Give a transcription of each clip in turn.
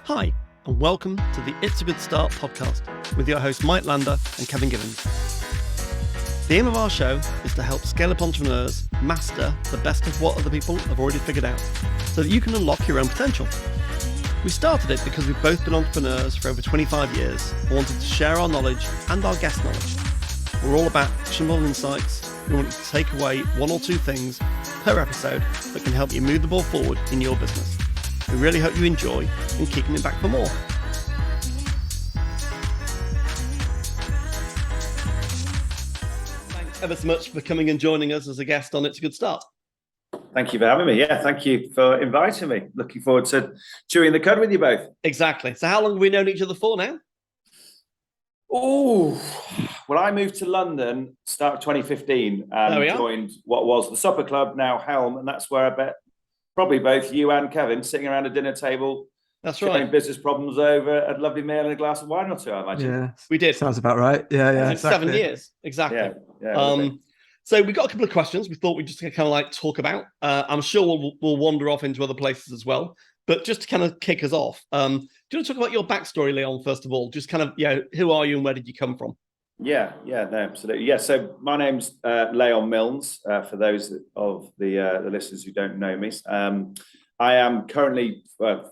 Hi, and welcome to the It's a Good Start podcast with your hosts Mike Lander and Kevin Givens. The aim of our show is to help scale-up entrepreneurs master the best of what other people have already figured out so that you can unlock your own potential. We started it because we've both been entrepreneurs for over 25 years and wanted to share our knowledge and our guest knowledge. We're all about actionable insights. We want to take away one or two things per episode that can help you move the ball forward in your business. We really hope you enjoy and keep coming back for more. Thanks ever so much for coming and joining us as a guest on It's a Good Start. Thank you for having me. Yeah, thank you for inviting me. Looking forward to chewing the cud with you both. Exactly. So how long have we known each other for now? Oh, well, I moved to London start of 2015 and joined what was the Supper Club, now Helm, and that's where I bet probably both you and Kevin sitting around a dinner table. That's right. Business problems over, a lovely meal and a glass of wine or two, I imagine. Yeah, we did. Sounds about right. Yeah, exactly. 7 years, exactly. Yeah. So we got a couple of questions we thought we'd just kind of like talk about. I'm sure we'll wander off into other places as well. But just to kind of kick us off, do you want to talk about your backstory, Leon, first of all? Just kind of, who are you and where did you come from? Yeah, no, absolutely. Yeah, so my name's Leon Milns, for those of the listeners who don't know me. I am currently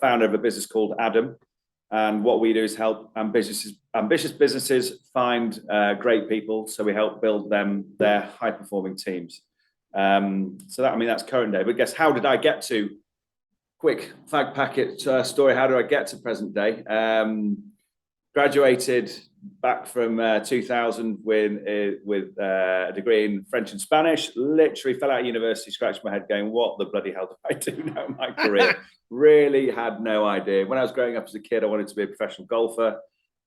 founder of a business called Adam, and what we do is help ambitious businesses find great people. So we help build them their high-performing teams. That's current day. But guess how did I get to quick fag packet story? How do I get to present day? Graduated back from 2000 with a degree in French and Spanish. Literally fell out of university, scratched my head going, what the bloody hell do I do now in my career? Really had no idea. When I was growing up as a kid, I wanted to be a professional golfer.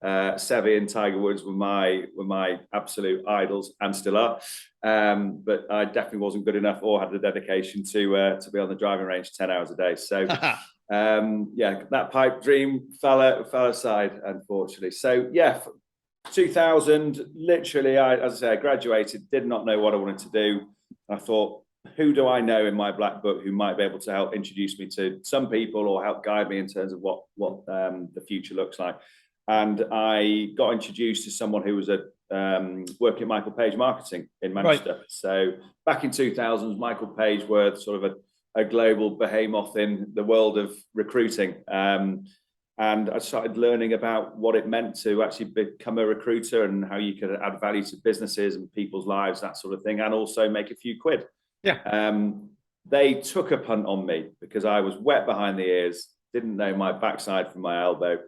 Seve and Tiger Woods were my absolute idols and still are. But I definitely wasn't good enough or had the dedication to be on the driving range 10 hours a day. So that pipe dream fell aside, unfortunately. So 2000, literally, I graduated, did not know what I wanted to do. I thought, who do I know in my black book who might be able to help introduce me to some people or help guide me in terms of what the future looks like? And I got introduced to someone who was working at Michael Page Marketing in Manchester. Right. So back in 2000, Michael Page were sort of a global behemoth in the world of recruiting. And I started learning about what it meant to actually become a recruiter and how you could add value to businesses and people's lives, that sort of thing, and also make a few quid. Yeah. They took a punt on me because I was wet behind the ears, didn't know my backside from my elbow.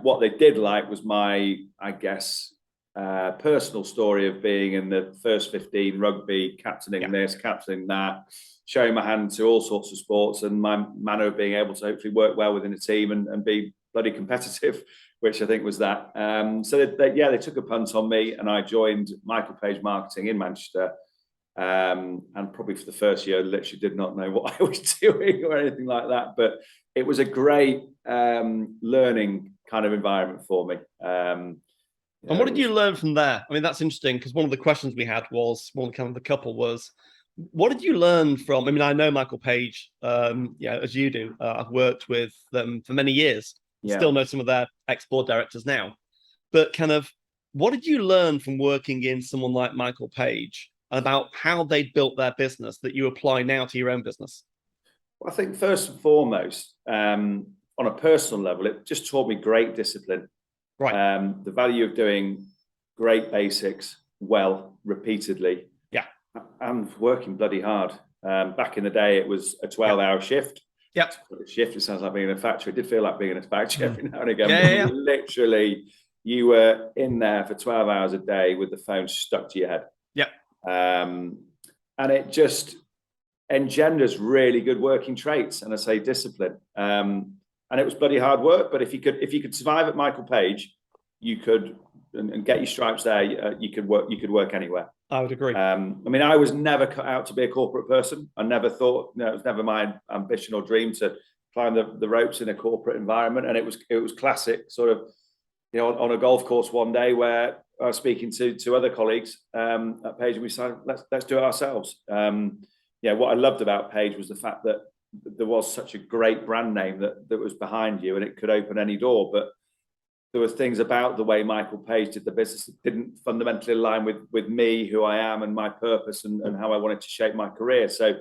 What they did like was my, personal story of being in the first 15 rugby, captaining this, captaining that, showing my hand to all sorts of sports, and my manner of being able to hopefully work well within a team and be bloody competitive, which I think was that. So they took a punt on me, and I joined Michael Page Marketing in Manchester. And probably for the first year, I literally did not know what I was doing or anything like that. But it was a great learning kind of environment for me. And what did you learn from there? I mean, that's interesting because one of the questions we had was, what did you learn from? I mean, I know Michael Page, as you do. I've worked with them for many years. Still know some of their ex-board directors now. But kind of, what did you learn from working in someone like Michael Page about how they built their business that you apply now to your own business? Well, I think first and foremost, on a personal level, it just taught me great discipline. Right. The value of doing great basics well, repeatedly. Yeah. And working bloody hard. Back in the day, it was a 12-hour shift. Yep. Shift, it sounds like being in a factory. It did feel like being in a factory every now and again. Yeah. Literally, you were in there for 12 hours a day with the phone stuck to your head. Yep. And it just engenders really good working traits, and I say discipline. And it was bloody hard work, but if you could survive at Michael Page, you could and get your stripes there. You could work anywhere. I would agree. I mean, I was never cut out to be a corporate person. I never thought, it was never my ambition or dream to climb the ropes in a corporate environment. And it was classic sort of, on a golf course one day where I was speaking to other colleagues at Page, and we decided let's do it ourselves. What I loved about Page was the fact that there was such a great brand name that was behind you, and it could open any door. But there were things about the way Michael Page did the business that didn't fundamentally align with me, who I am, and my purpose, and how I wanted to shape my career. So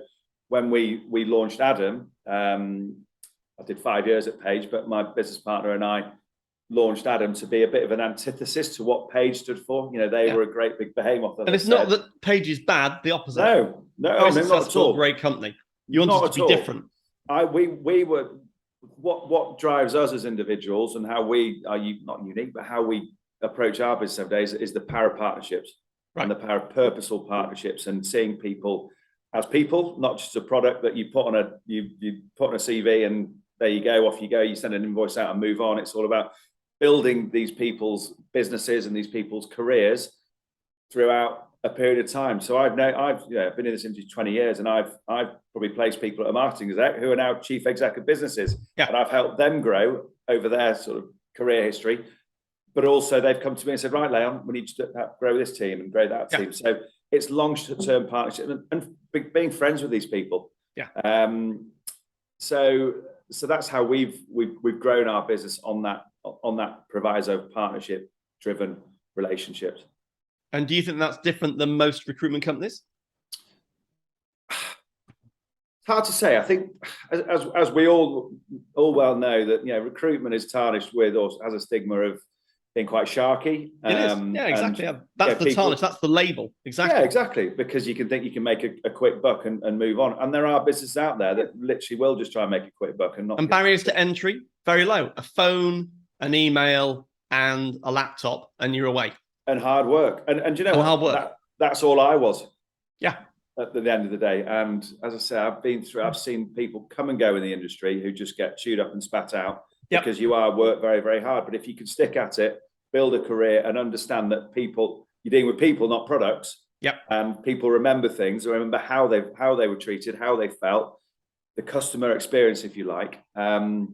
when we launched Adam, I did 5 years at Page, but my business partner and I launched Adam to be a bit of an antithesis to what Page stood for. You know, they were a great big behemoth. And it's not that Page is bad, the opposite. No, not at all. Great company. You wanted to be different. We were, what drives us as individuals and how we are not unique, but how we approach our business every day is the power of partnerships, and the power of purposeful partnerships, and seeing people as people, not just a product that you put on a CV and there you go, off you go, you send an invoice out and move on. It's all about building these people's businesses and these people's careers throughout a period of time. So I've been in this industry 20 years, and I've probably placed people at a marketing exec who are now chief exec of businesses, and I've helped them grow over their sort of career history. But also they've come to me and said, right, Leon, we need to grow this team and grow that team. So it's long-term partnership and being friends with these people. So that's how we've grown our business on that proviso of partnership-driven relationships. And do you think that's different than most recruitment companies? It's hard to say. I think, as we all well know, that recruitment is tarnished with, or has a stigma of, being quite sharky. It is. Yeah, exactly. That's the tarnish. That's the label. Exactly. Yeah, exactly. Because you can think you can make a quick buck and move on. And there are businesses out there that literally will just try and make a quick buck and not. And barriers to entry, very low. A phone, an email, and a laptop, and you're away. And hard work. And you know what? Hard work. That's all I was. Yeah. At the end of the day. And as I say, I've seen people come and go in the industry who just get chewed up and spat out. Because you are work very, very hard. But if you can stick at it, build a career, and understand that you're dealing with people, not products. And people remember things, remember how they were treated, how they felt, the customer experience, if you like. And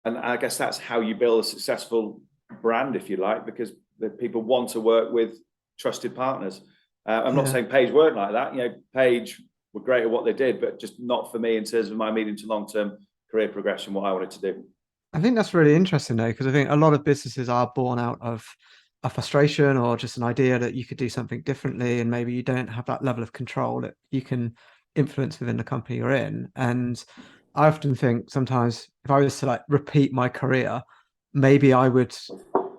I guess that's how you build a successful brand, if you like, because the people want to work with trusted partners. I'm not saying Page weren't like that. Page were great at what they did, but just not for me in terms of my medium to long-term career progression, what I wanted to do. I think that's really interesting, though, because I think a lot of businesses are born out of a frustration or just an idea that you could do something differently, and maybe you don't have that level of control that you can influence within the company you're in. And I often think sometimes if I was to repeat my career, maybe I would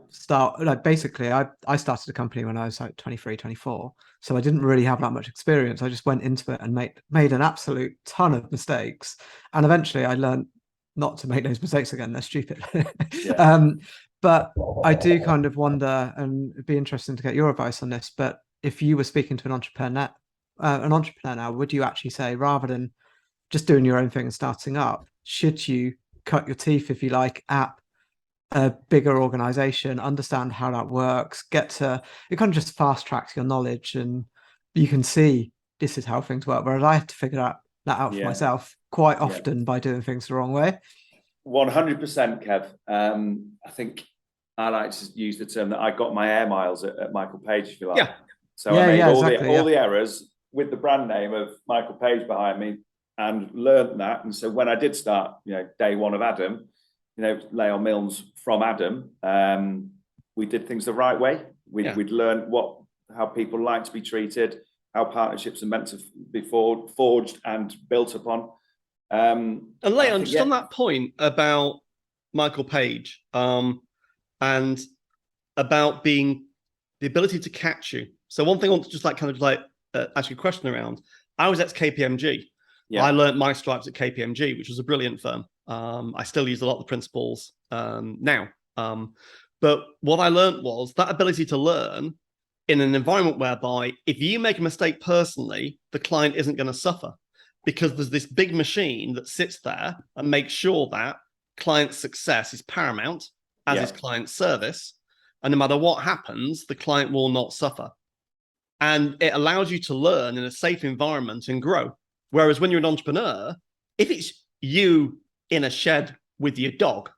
start basically I started a company when I was 23, 24. So I didn't really have that much experience. I just went into it and made an absolute ton of mistakes. And eventually I learned not to make those mistakes again. They're stupid. But I do kind of wonder, and it'd be interesting to get your advice on this, but if you were speaking to an entrepreneur now, would you actually say, rather than just doing your own thing and starting up, should you cut your teeth, if you like, at a bigger organization, understand how that works, it kind of just fast tracks your knowledge, and you can see this is how things work. Whereas I have to figure that out for myself quite often by doing things the wrong way. 100%, Kev. I think I like to use the term that I got my air miles at Michael Page, if you like. So I made all the errors with the brand name of Michael Page behind me and learned that. And so when I did start, day one of Adam, Leon Milns from Adam, we did things the right way. We'd learned how people like to be treated, how partnerships are meant to be forged and built upon. And Leon, just on that point about Michael Page, and about being the ability to catch you. So one thing I want to just ask you a question around. I was at KPMG. I learned my stripes at KPMG, which was a brilliant firm. I still use a lot of the principles now. But what I learned was that ability to learn in an environment whereby if you make a mistake personally, the client isn't going to suffer, because there's this big machine that sits there and makes sure that client success is paramount, as is client service. And no matter what happens, the client will not suffer. And it allows you to learn in a safe environment and grow. Whereas when you're an entrepreneur, if it's you in a shed with your dog,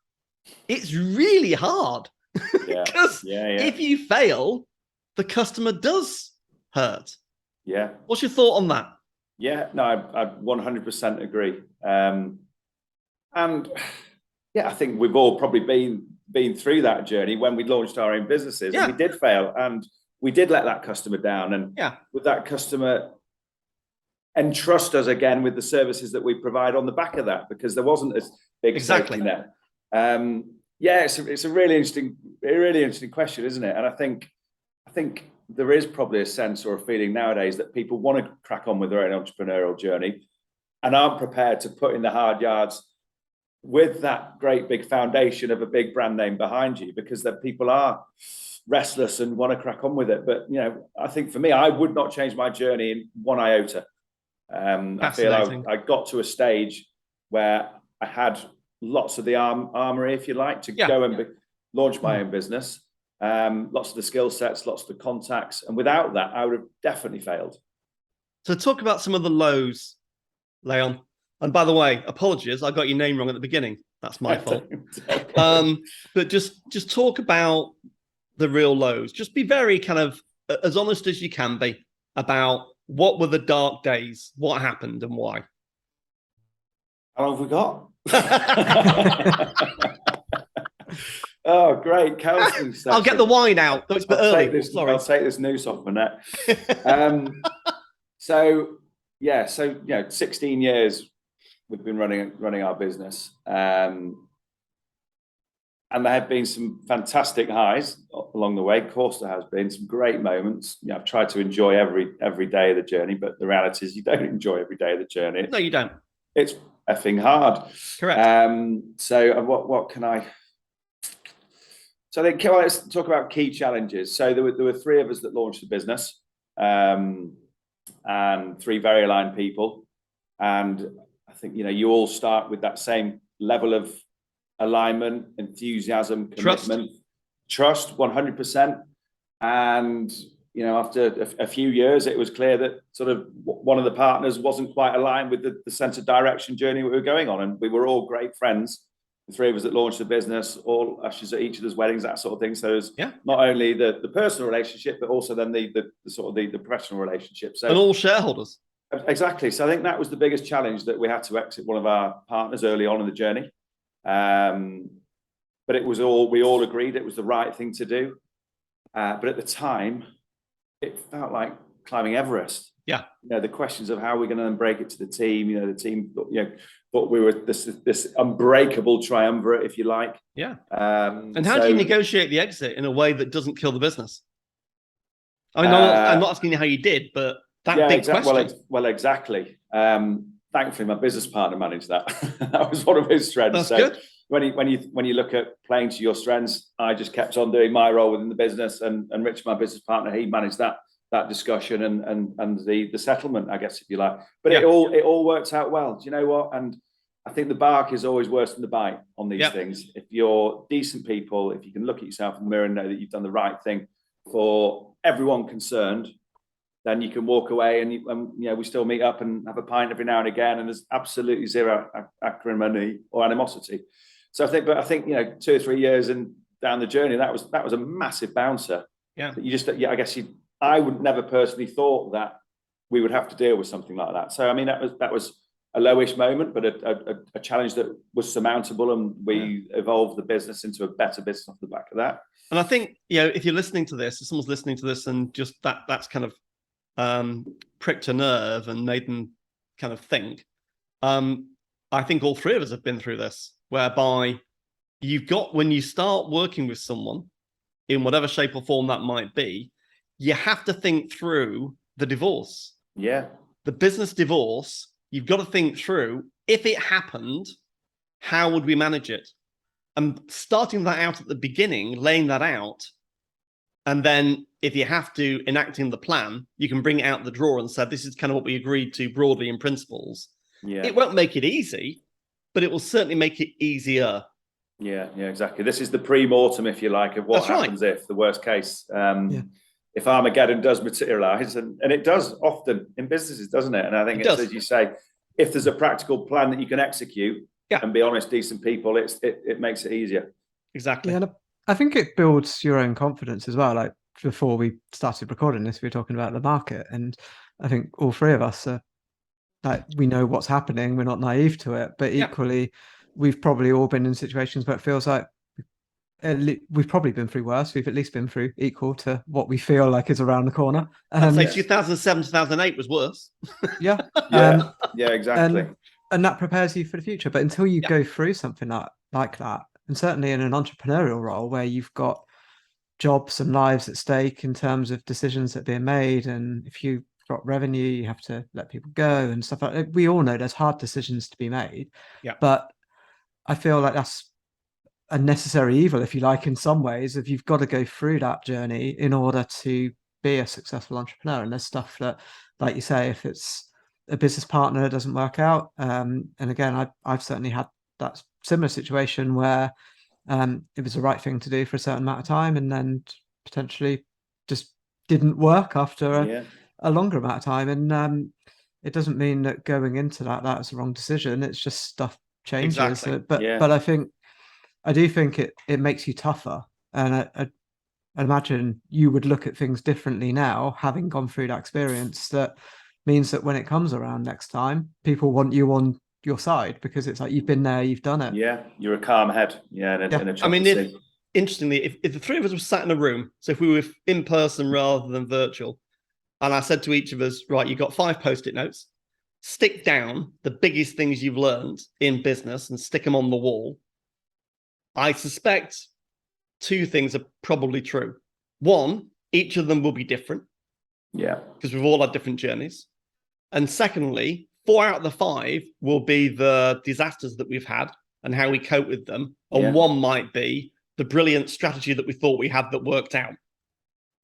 it's really hard. Because if you fail, the customer does hurt. What's your thought on that? Yeah, no, I 100% agree. And yeah, I think we've all probably been through that journey when we launched our own businesses, and we did fail, and we did let that customer down. And with that customer, entrust us again with the services that we provide on the back of that, because there wasn't a big safety net. Yeah, it's a really interesting question, isn't it? And I think there is probably a sense or a feeling nowadays that people want to crack on with their own entrepreneurial journey and aren't prepared to put in the hard yards with that great big foundation of a big brand name behind you, because that people are restless and want to crack on with it. But, you know, I think for me, I would not change my journey in one iota. I feel I got to a stage where I had lots of the armory, if you like, to go and launch my own business. Lots of the skill sets, lots of the contacts. And without that, I would have definitely failed. So talk about some of the lows, Leon. And by the way, apologies, I got your name wrong at the beginning. That's my fault. But just talk about the real lows. Just be very kind of as honest as you can be about what were the dark days, what happened and why. How long have we got? Oh, great. Counseling session. I'll get the wine out. Though it's a bit early. Sorry. I'll take this noose off my neck. So 16 years we've been running our business. And there have been some fantastic highs along the way. Of course, there has been some great moments. You know, I've tried to enjoy every day of the journey, but the reality is you don't enjoy every day of the journey. No, you don't. It's effing hard. Correct. So what can I... So I think let's talk about key challenges. So there were three of us that launched the business, and three very aligned people. And I think, you know, you all start with that same level of alignment, enthusiasm, commitment, trust, 100%. And, you know, after a few years, it was clear that sort of one of the partners wasn't quite aligned with the sense of direction journey we were going on. And we were all great friends. The three of us that launched the business, all ushers at each other's weddings, that sort of thing. So there's not only the personal relationship, but also then the sort of the professional relationship. So, and all shareholders. Exactly. So I think that was the biggest challenge, that we had to exit one of our partners early on in the journey. But we all agreed it was the right thing to do. But at the time, it felt like climbing Everest. Yeah. You know, the questions of how we're going to then break it to the team, you know, the team, you know, thought we were this unbreakable triumvirate, if you like. Yeah. And how do you negotiate the exit in a way that doesn't kill the business? I mean, I'm not asking you how you did, but that big question. Well, exactly. Thankfully, my business partner managed that. That was one of his strengths. That's good. When you look at playing to your strengths, I just kept on doing my role within the business, and Rich, my business partner, he managed that discussion and the settlement, I guess, if you like. But it all worked out well. Do you know what? And I think the bark is always worse than the bite on these things. If you're decent people, if you can look at yourself in the mirror and know that you've done the right thing for everyone concerned, then you can walk away and you know, we still meet up and have a pint every now and again, and there's absolutely zero acrimony or animosity. So I think you know, 2 or 3 years down the journey, that was a massive bouncer. Yeah. I guess I would never personally thought that we would have to deal with something like that. So I mean, that was a lowish moment, but a challenge that was surmountable, and we evolved the business into a better business off the back of that. And I think, you know, if you're listening to this, if someone's listening to this and just that's kind of pricked a nerve and made them kind of think, I think all three of us have been through this, whereby when you start working with someone in whatever shape or form that might be, you have to think through the divorce. Yeah. The business divorce, you've got to think through, if it happened, how would we manage it? And starting that out at the beginning, laying that out, and then if you have to, enacting the plan, you can bring it out the drawer and say, this is kind of what we agreed to broadly in principles. Yeah. It won't make it easy, but it will certainly make it easier. Yeah, exactly. This is the pre-mortem, if you like, of what happens if the worst case. If Armageddon does materialize, and it does often in businesses, doesn't it? And I think it's as you say, if there's a practical plan that you can execute and be honest, decent people, it makes it easier. Exactly. Yeah, and I think it builds your own confidence as well. Like before we started recording this, we were talking about the market, and I think all three of us are like we know what's happening. We're not naive to it, but Yeah. equally, we've probably all been in situations where it feels like we've probably been through worse. We've at least been through equal to what we feel like is around the corner. I'd say Yes. 2007, 2008 was worse. Yeah. Yeah, exactly. And that prepares you for the future. But until you Yeah. go through something like that, and certainly in an entrepreneurial role where you've got jobs and lives at stake in terms of decisions that are being made, and if you've got revenue, you have to let people go and stuff like that. We all know there's hard decisions to be made. Yeah. But I feel like that's a necessary evil, if you like, in some ways, if you've got to go through that journey in order to be a successful entrepreneur. And there's stuff that, like you say, if it's a business partner that doesn't work out, and again, I've certainly had that similar situation where it was the right thing to do for a certain amount of time, and then potentially just didn't work after a longer amount of time. And it doesn't mean that going into that was the wrong decision. It's just stuff changes. Exactly. But I do think it makes you tougher, and I imagine you would look at things differently now, having gone through that experience. That means that when it comes around next time, people want you on your side because it's like you've been there, you've done it. Yeah, you're a calm head. Yeah, in a I mean, interestingly, if the three of us were sat in a room, so if we were in person rather than virtual, and I said to each of us, right, you've got 5 post-it notes, stick down the biggest things you've learned in business and stick them on the wall. I suspect 2 things are probably true. 1, each of them will be different. Yeah. Because we've all had different journeys. And secondly, 4 out of the 5 will be the disasters that we've had and how we cope with them. And 1 might be the brilliant strategy that we thought we had that worked out.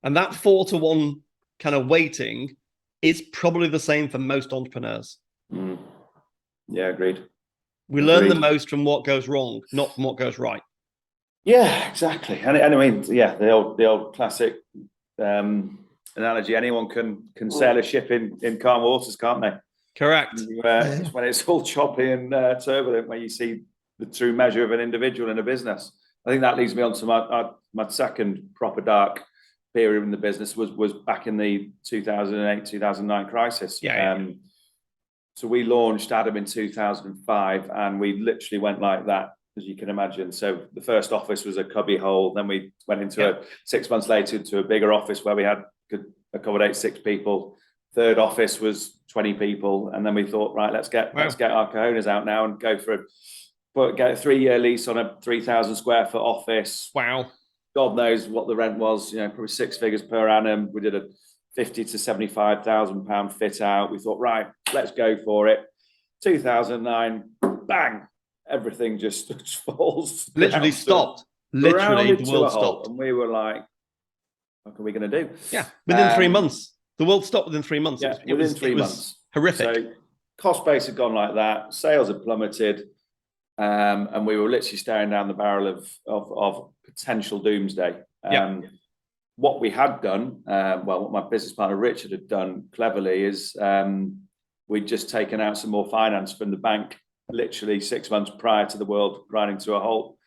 And that 4-to-1 kind of weighting is probably the same for most entrepreneurs. Yeah, agreed. We learn the most from what goes wrong, not from what goes right. Yeah, exactly. And I mean, yeah, the old classic analogy: anyone can sail a ship in calm waters, can't they? Correct. It's when it's all choppy and turbulent when you see the true measure of an individual in a business. I think that leads me on to my second proper dark period in the business was back in the 2008-2009 crisis. So we launched Adam in 2005, and we literally went like that, as you can imagine. So the first office was a cubby hole. Then we went into 6 months later to a bigger office where we could accommodate 6 people. Third office was 20 people, and then we thought, right, let's get our cojones out now and go for get a 3-year lease on a 3,000 square foot office. Wow. God knows what the rent was, probably 6 figures per annum. We did a 50 to 75,000 pound fit out. We thought, right, let's go for it. 2009, bang, everything just falls. Literally stopped. Literally, the world stopped. And we were like, what are we going to do? Yeah, within 3 months. The world stopped within 3 months. Yeah, within 3 months. Horrific. So cost base had gone like that. Sales had plummeted. And we were literally staring down the barrel of potential doomsday. What we had done, what my business partner Richard had done cleverly is we'd just taken out some more finance from the bank literally 6 months prior to the world grinding to a halt.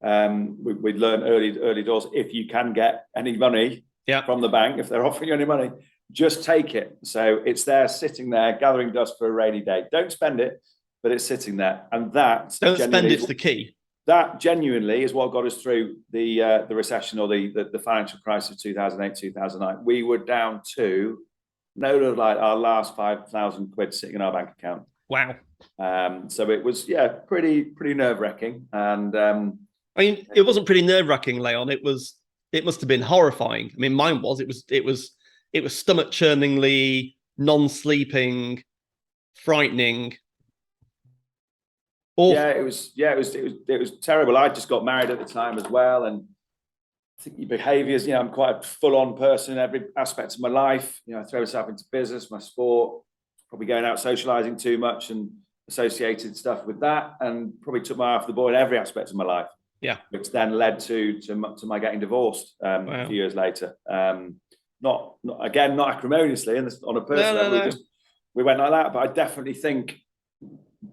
We'd learned early doors, if you can get any money from the bank, if they're offering you any money, just take it. So it's there, sitting there, gathering dust for a rainy day. Don't spend it, but it's sitting there. And that don't spend it's the key. That genuinely is what got us through the recession or the financial crisis of 2008, 2009. We were down to like our last 5,000 quid sitting in our bank account. Wow. So it was pretty nerve-wracking. And I mean, it wasn't pretty nerve-wracking, Leon. It must have been horrifying. I mean, mine was. It was stomach-churningly, non-sleeping, frightening. Awful. It was terrible. I just got married at the time as well, and I think your behaviours. I'm quite a full-on person in every aspect of my life. I throw myself into business, my sport, probably going out socialising too much and associated stuff with that, and probably took my eye off the ball in every aspect of my life. Yeah, which then led to my getting divorced a few years later. Not acrimoniously, and on a personal level, we went like that. But I definitely think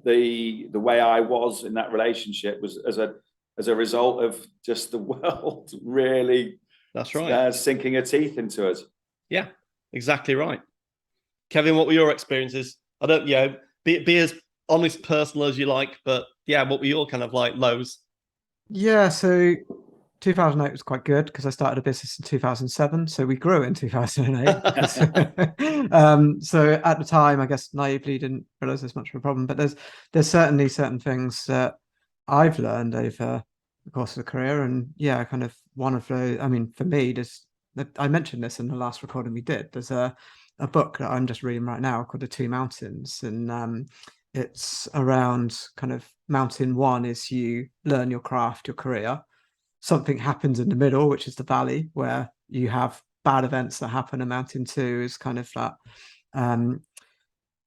the way I was in that relationship was as a result of just the world really sinking her teeth into us. Yeah, exactly right. Kevin, what were your experiences I don't, be as honest, personal as you like, but yeah, what were your kind of like lows? Yeah, so 2008 was quite good because I started a business in 2007, so we grew in 2008. So at the time, I guess naively didn't realize there's much of a problem, but there's certainly certain things that I've learned over the course of the career, and yeah, kind of one of those. I mean, for me, I mentioned this in the last recording we did. There's a book that I'm just reading right now called The Two Mountains, and it's around kind of mountain one is you learn your craft, your career. Something happens in the middle, which is the valley, where you have bad events that happen. And mountain two is kind of that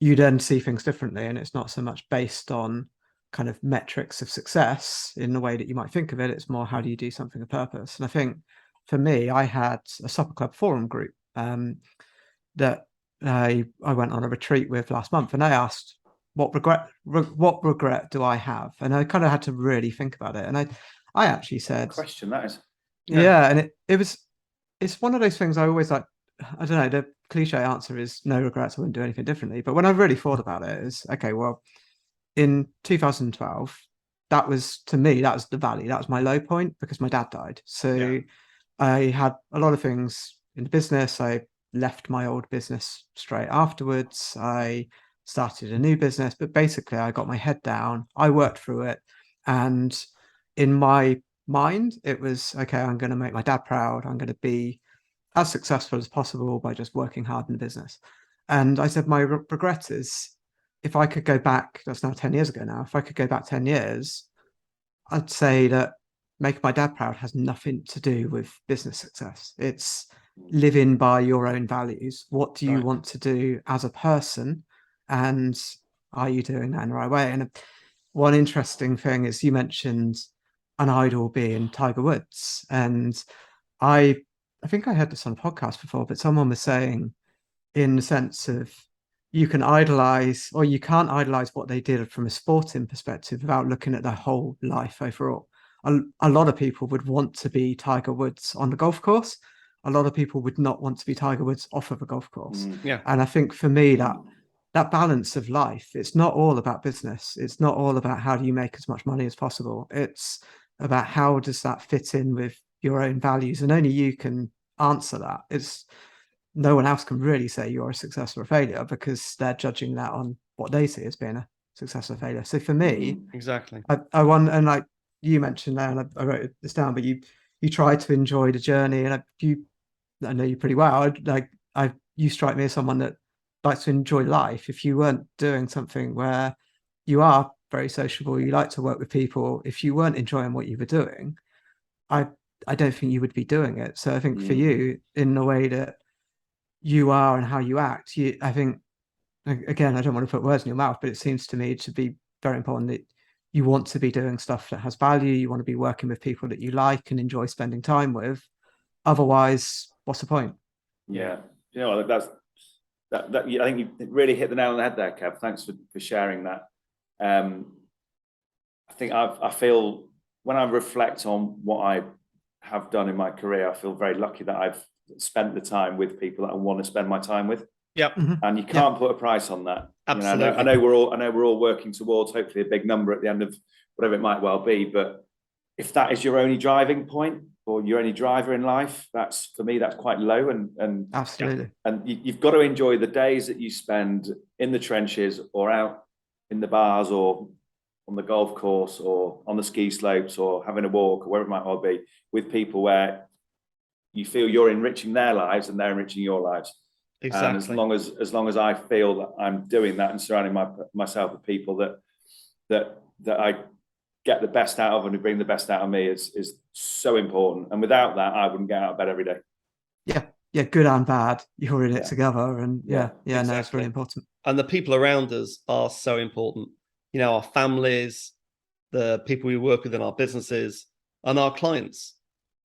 you then see things differently, and it's not so much based on kind of metrics of success in the way that you might think of it. It's more how do you do something of purpose. And I think for me, I had a supper club forum group that I went on a retreat with last month, and I asked what regret do I have, and I kind of had to really think about it, and I actually said Question that is. yeah, and it's one of those things I always like. I don't know, the cliche answer is no regrets, I wouldn't do anything differently, but when I really thought about it, is okay, well, in 2012, that was, to me, that was the valley, that was my low point because my dad died. So I had a lot of things in the business. I left my old business straight afterwards. I started a new business, but basically I got my head down, I worked through it, and in my mind it was okay, I'm going to make my dad proud, I'm going to be as successful as possible by just working hard in the business. And I said my regret is, if I could go back, that's now 10 years ago now, if I could go back 10 years, I'd say that making my dad proud has nothing to do with business success. It's living by your own values. What do you want to do as a person? And are you doing that in the right way? And one interesting thing is you mentioned an idol being Tiger Woods. And I think I heard this on a podcast before, but someone was saying, in the sense of, you can idolize, or you can't idolize what they did from a sporting perspective without looking at their whole life overall. A lot of people would want to be Tiger Woods on the golf course. A lot of people would not want to be Tiger Woods off of a golf course. Yeah. And I think for me, that balance of life, it's not all about business. It's not all about how do you make as much money as possible. It's about how does that fit in with your own values, and only you can answer that. It's no one else can really say you're a success or a failure because they're judging that on what they see as being a success or failure. So for me, exactly, I want, and like you mentioned there, and I wrote this down, but you try to enjoy the journey, and I know you pretty well. You strike me as someone that likes to enjoy life. If you weren't doing something where you are very sociable, you like to work with people, if you weren't enjoying what you were doing, I don't think you would be doing it. So I think for you, in the way that you are and how you act, I think, again, I don't want to put words in your mouth, but it seems to me to be very important that you want to be doing stuff that has value. You want to be working with people that you like and enjoy spending time with. Otherwise, what's the point? Yeah, you know, I think you really hit the nail on the head there, Kev. Thanks for sharing that. I think I feel, when I reflect on what I have done in my career, I feel very lucky that I've spent the time with people that I want to spend my time with. Yep. And you can't put a price on that. Absolutely. You know, I know we're all working towards hopefully a big number at the end of whatever it might well be. But if that is your only driving point or your only driver in life, that's, for me, that's quite low. And absolutely. And you've got to enjoy the days that you spend in the trenches or out in the bars or on the golf course or on the ski slopes or having a walk or wherever it might well be, with people where you feel you're enriching their lives and they're enriching your lives. Exactly. And as long as I feel that I'm doing that and surrounding myself with people that I get the best out of and who bring the best out of me is so important. And without that, I wouldn't get out of bed every day. Yeah, good and bad, you're in it together, and exactly. No, it's really important. And the people around us are so important. You know, our families, the people we work with in our businesses, and our clients.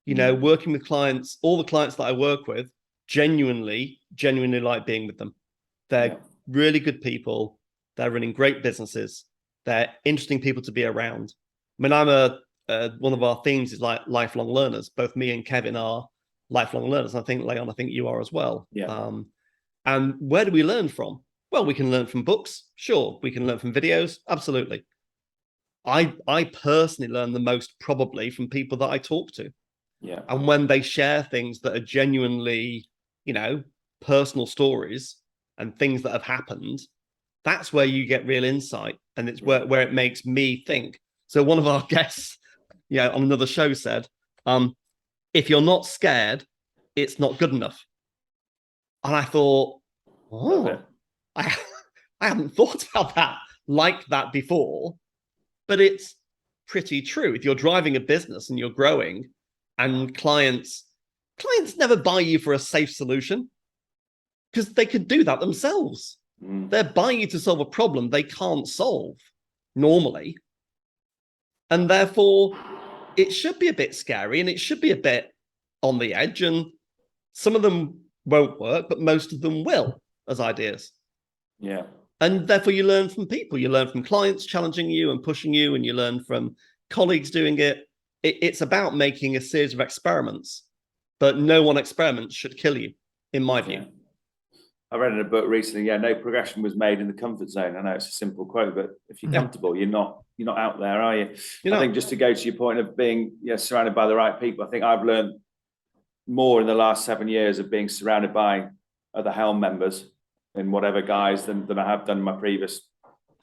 You know, working with clients, all the clients that I work with, genuinely like being with them. They're really good people. They're running great businesses. They're interesting people to be around. I mean, one of our themes is like lifelong learners. Both me and Kevin are lifelong learners. And I think, Leon, you are as well. Yeah. And where do we learn from? Well, we can learn from books. Sure. We can learn from videos. Absolutely. I personally learn the most probably from people that I talk to. Yeah. And when they share things that are genuinely, personal stories and things that have happened, that's where you get real insight. And it's where it makes me think. So one of our guests, on another show said, if you're not scared, it's not good enough. And I thought, I haven't thought about that like that before, but it's pretty true. If you're driving a business and you're growing, and clients never buy you for a safe solution because they could do that themselves. They're buying you to solve a problem they can't solve normally. And therefore, it should be a bit scary and it should be a bit on the edge. And some of them won't work, but most of them will as ideas. Yeah. And therefore, you learn from people. You learn from clients challenging you and pushing you, and you learn from colleagues doing it. It's about making a series of experiments, but no one experiment should kill you, in my view. I read in a book recently, no progression was made in the comfort zone. I know it's a simple quote, but if you're comfortable, you're not out there, are you? I think just to go to your point of being surrounded by the right people, I think I've learned more in the last 7 years of being surrounded by other Helm members in whatever guise than I have done in my previous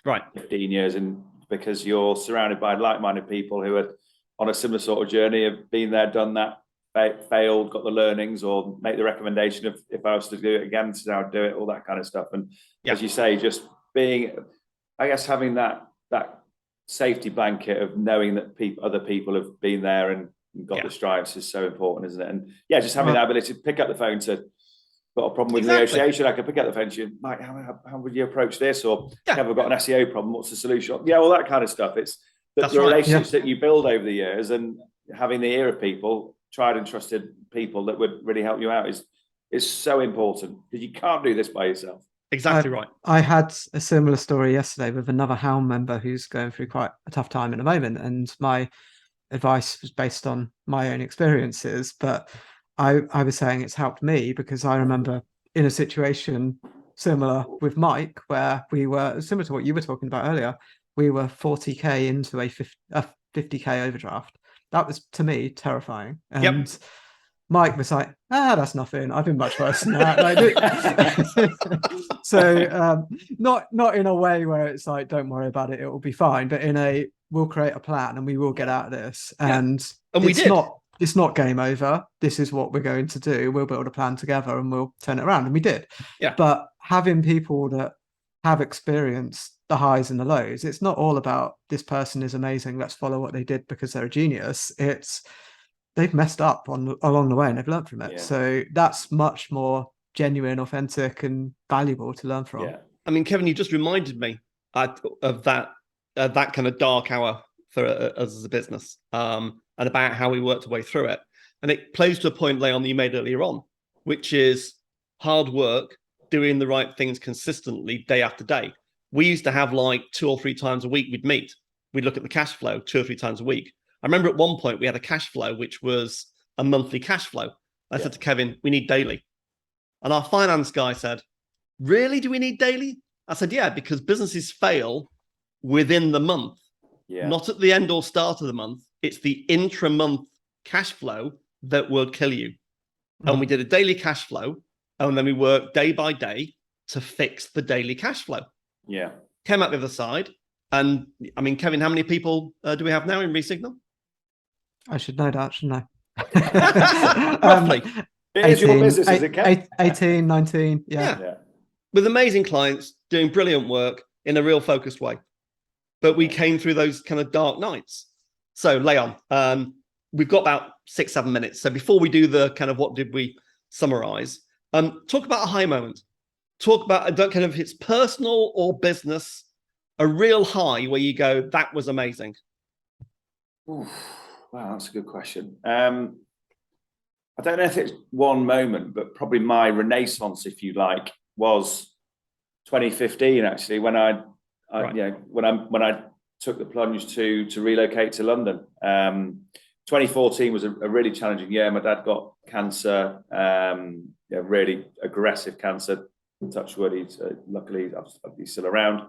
15 years. And because you're surrounded by like-minded people who are on a similar sort of journey, have been there, done that, failed, got the learnings, or make the recommendation of if I was to do it again, this is how I'd do it, all that kind of stuff. And as you say, just being, I guess, having that safety blanket of knowing that other people have been there and got the stripes is so important, isn't it? And just having that ability to pick up the phone to got a problem with negotiation, I can pick up the phone to you, Mike, how would you approach this? Or have I got an SEO problem? What's the solution? All that kind of stuff. It's the relationships that you build over the years, and having the ear of people, tried and trusted people that would really help you out is so important, because you can't do this by yourself. Exactly right. I had a similar story yesterday with another Helm member who's going through quite a tough time at the moment, and my advice was based on my own experiences, but I was saying it's helped me because I remember in a situation similar with Mike where we were, similar to what you were talking about earlier, we were 40k into a 50k overdraft. That was, to me, terrifying. And Mike was like, that's nothing. I've been much worse than that. So not in a way where it's like, don't worry about it, it will be fine, but in a, we'll create a plan and we will get out of this. And we did. It's not game over. This is what we're going to do. We'll build a plan together and we'll turn it around. And we did. Yeah. But having people that have experienced the highs and the lows, it's not all about this person is amazing, let's follow what they did because they're a genius. It's they've messed up along the way and they've learned from it. Yeah. So that's much more genuine, authentic, and valuable to learn from. Yeah. I mean, Kevin, you just reminded me of that kind of dark hour for us as a business, and about how we worked our way through it. And it plays to a point, Leon, that you made earlier on, which is hard work, doing the right things consistently day after day. We used to have like 2 or 3 times a week we'd meet. We'd look at the cash flow 2 or 3 times a week. I remember at one point we had a cash flow, which was a monthly cash flow. I said to Kevin, we need daily. And our finance guy said, really, do we need daily? I said, yeah, because businesses fail within the month, not at the end or start of the month. It's the intra-month cash flow that will kill you. And we did a daily cash flow, and then we worked day by day to fix the daily cash flow. Yeah. Came out the other side. And I mean, Kevin, how many people do we have now in Resignal? I should know that, shouldn't I? Roughly. It is your business, is it, Kev? 18, 19. Yeah. With amazing clients doing brilliant work in a real focused way. But we came through those kind of dark nights. So, Leon, we've got about 6-7 minutes. So before we do the kind of what did we summarize, talk about a high moment. Talk about kind of it's personal or business, a real high where you go, that was amazing. Oof, wow, that's a good question. I don't know if it's one moment, but probably my renaissance, if you like, was 2015. Actually, when I took the plunge to relocate to London. 2014 was a really challenging year. My dad got cancer, really aggressive cancer, touch wood, luckily he's still around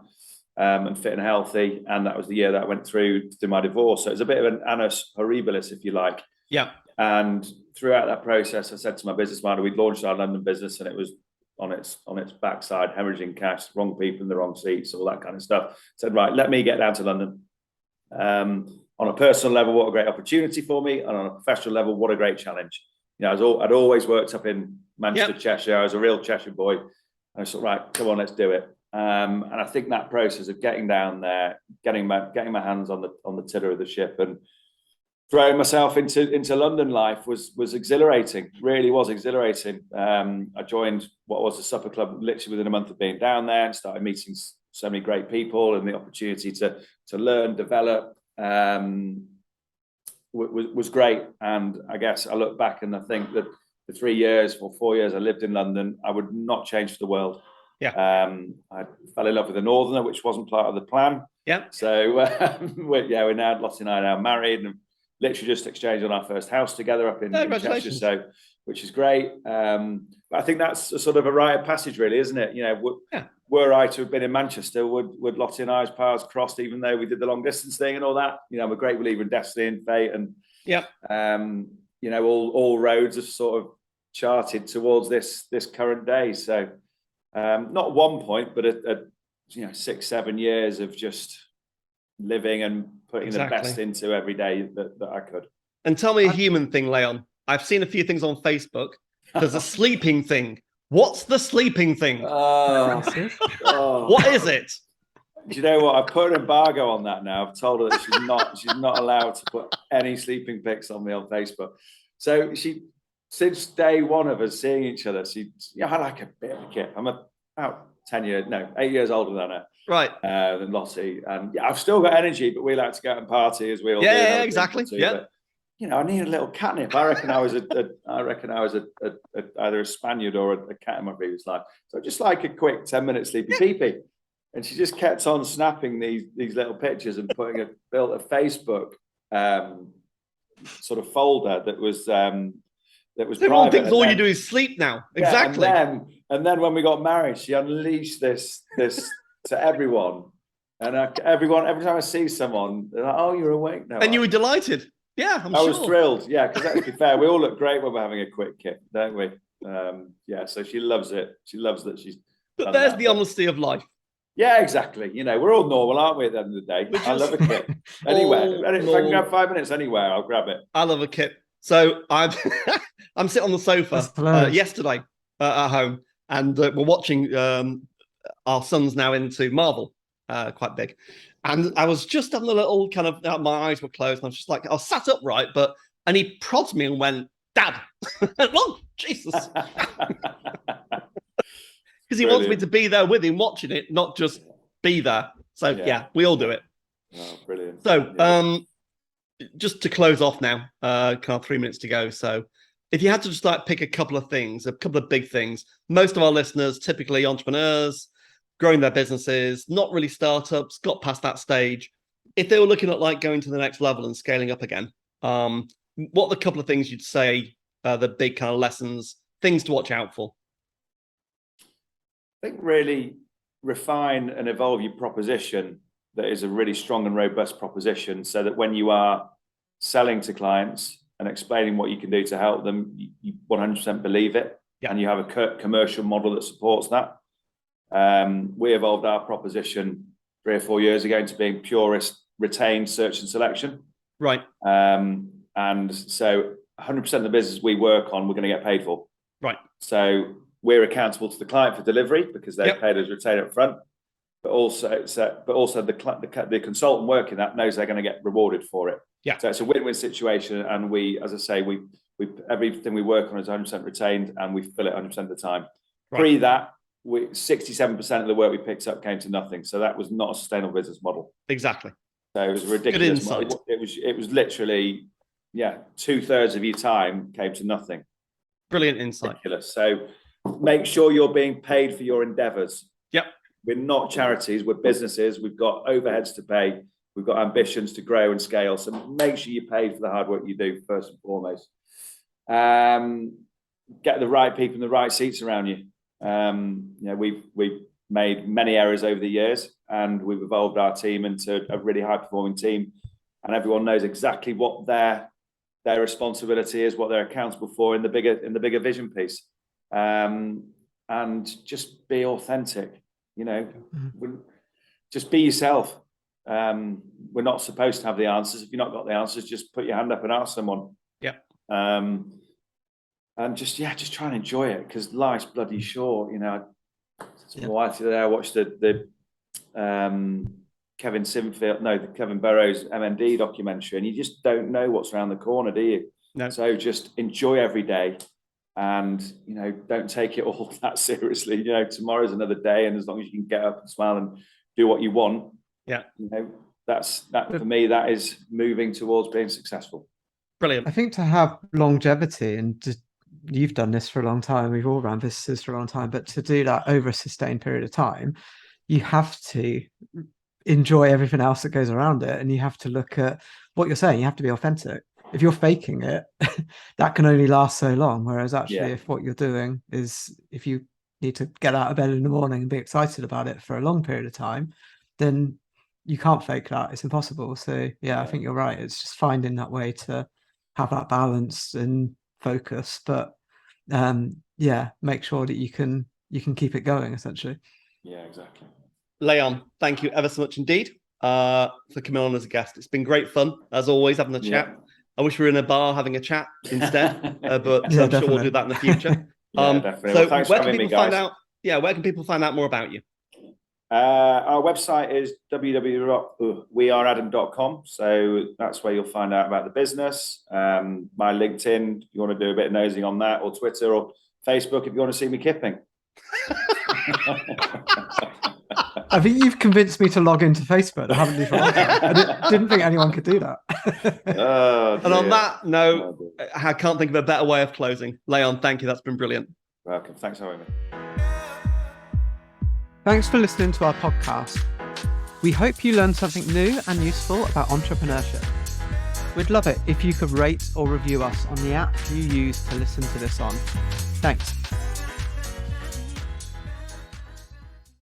and fit and healthy. And that was the year that I went through to do my divorce. So it was a bit of an annus horribilis, if you like. Yeah. And throughout that process, I said to my business partner, we'd launched our London business, and it was on its backside, hemorrhaging cash, wrong people in the wrong seats, all that kind of stuff. Said, right, let me get down to London. On a personal level, what a great opportunity for me, and on a professional level, what a great challenge. You know, I'd always worked up in Manchester, Cheshire. I was a real Cheshire boy. And I thought, right, come on, let's do it. And I think that process of getting down there, getting my hands on the tiller of the ship, and throwing myself into London life was exhilarating. Really was exhilarating. I joined what was a supper club literally within a month of being down there, and started meeting so many great people, and the opportunity to learn, develop was great. And I guess I look back and I think that the 3 years or 4 years I lived in London, I would not change for the world. Yeah. I fell in love with a Northerner, which wasn't part of the plan. Yeah. So we're now, Lottie and I are now married, and literally just exchanged on our first house together up in Cheshire, so which is great. But I think that's a sort of a rite of passage, really, isn't it? You know, were I to have been in Manchester, would Lottie and I's paths crossed, even though we did the long distance thing and all that? You know, I'm a great believer in destiny and fate, and you know, all roads are sort of charted towards this current day. So not one point, but you know, 6-7 years of just living and putting the best into every day that I could. And tell me a human thing, Leon. I've seen a few things on Facebook. There's a sleeping thing. What's the sleeping thing? What is it? Do you know what? I've put an embargo on that now. I've told her that she's not allowed to put any sleeping pics on me on Facebook. So since day one of us seeing each other, I like a bit of a kid. I'm about 8 years older than her. Right. Than Lottie. And I've still got energy, but we like to go out and party as we all do. Yeah, exactly. Yeah. But, you know, I need a little catnip. I reckon I was either a Spaniard or a cat in my previous life. So just like a quick 10-minute sleepy peepee. And she just kept on snapping these little pictures and built a Facebook sort of folder that was everyone thinks all you do is sleep now. Exactly. And then when we got married, she unleashed this to everyone. And every time I see someone, they're like, "Oh, you're awake now." And you were delighted. Yeah, I was thrilled. Yeah, because let's be fair, we all look great when we're having a quick kick, don't we? So she loves it. She loves that she's. But there's the honesty of life. Yeah, exactly. You know, we're all normal, aren't we? At the end of the day, I love a kip. Anywhere, if I can grab 5 minutes anywhere, I'll grab it. I love a kip. So I'm sitting on the sofa yesterday at home, and we're watching. Our son's now into Marvel, quite big, and I was just having a little kind of. My eyes were closed, and I was just like, I was sat upright, and he prodded me and went, "Dad!" Oh, Jesus. Because he wants me to be there with him watching it, not just be there. So we all do it. Oh, brilliant. So just to close off now, kind of 3 minutes to go. So if you had to just like pick a couple of things, a couple of big things, most of our listeners, typically entrepreneurs, growing their businesses, not really startups, got past that stage. If they were looking at like going to the next level and scaling up again, what are the couple of things you'd say the big kind of lessons, things to watch out for? I think really refine and evolve your proposition that is a really strong and robust proposition, so that when you are selling to clients and explaining what you can do to help them, you 100% believe it, and you have a commercial model that supports that. We evolved our proposition 3 or 4 years ago into being purist, retained search and selection. Right. And so 100% of the business we work on, we're going to get paid for. Right. So we're accountable to the client for delivery because they paid us retainer up front, but also the consultant working that knows they're going to get rewarded for it. Yeah. So it's a win-win situation, and we, as I say, we everything we work on is 100% retained, and we fill it 100% of the time. Right. Pre that, 67% of the work we picked up came to nothing. So that was not a sustainable business model. Exactly. So it was ridiculous. Good insight. It was literally 2/3 of your time came to nothing. Brilliant insight. Ridiculous. So make sure you're being paid for your endeavors. Yep. We're not charities, we're businesses. We've got overheads to pay. We've got ambitions to grow and scale. So make sure you're paid for the hard work you do, first and foremost. Get the right people in the right seats around you. We've made many errors over the years, and we've evolved our team into a really high performing team, and everyone knows exactly what their responsibility is, what they're accountable for in the bigger vision piece. And just be authentic, just be yourself. We're not supposed to have the answers. If you've not got the answers, just put your hand up and ask someone. Yeah. And just try and enjoy it, because life's bloody short. My wife today, I watched the Kevin Burrows MND documentary, and you just don't know what's around the corner, do you? No. So just enjoy every day, and don't take it all that seriously. Tomorrow's another day, and as long as you can get up and smile and do what you want, that for me, that is moving towards being successful. Brilliant. I think to have longevity, and just, you've done this for a long time, we've all run businesses for a long time, but to do that over a sustained period of time, you have to enjoy everything else that goes around it, and you have to look at what you're saying. You have to be authentic. If you're faking it, that can only last so long. Whereas actually, if what you're doing is, if you need to get out of bed in the morning and be excited about it for a long period of time, then you can't fake that. It's impossible. So I think you're right. It's just finding that way to have that balance and focus, but make sure that you can keep it going, essentially. Yeah, exactly. Leon, thank you ever so much indeed for coming on as a guest. It's been great fun, as always, having a chat. I wish we were in a bar having a chat instead, but I'm sure we'll do that in the future. Definitely. So well, where can people find out? Yeah, where can people find out more about you? Our website is www.weareadam.com. So that's where you'll find out about the business. My LinkedIn, if you want to do a bit of nosing on that, or Twitter or Facebook if you want to see me kipping. I think you've convinced me to log into Facebook, haven't you? I didn't think anyone could do that. And on that note, I can't think of a better way of closing. Leon, thank you. That's been brilliant. Welcome. Thanks for having me. Thanks for listening to our podcast. We hope you learned something new and useful about entrepreneurship. We'd love it if you could rate or review us on the app you use to listen to this on. Thanks.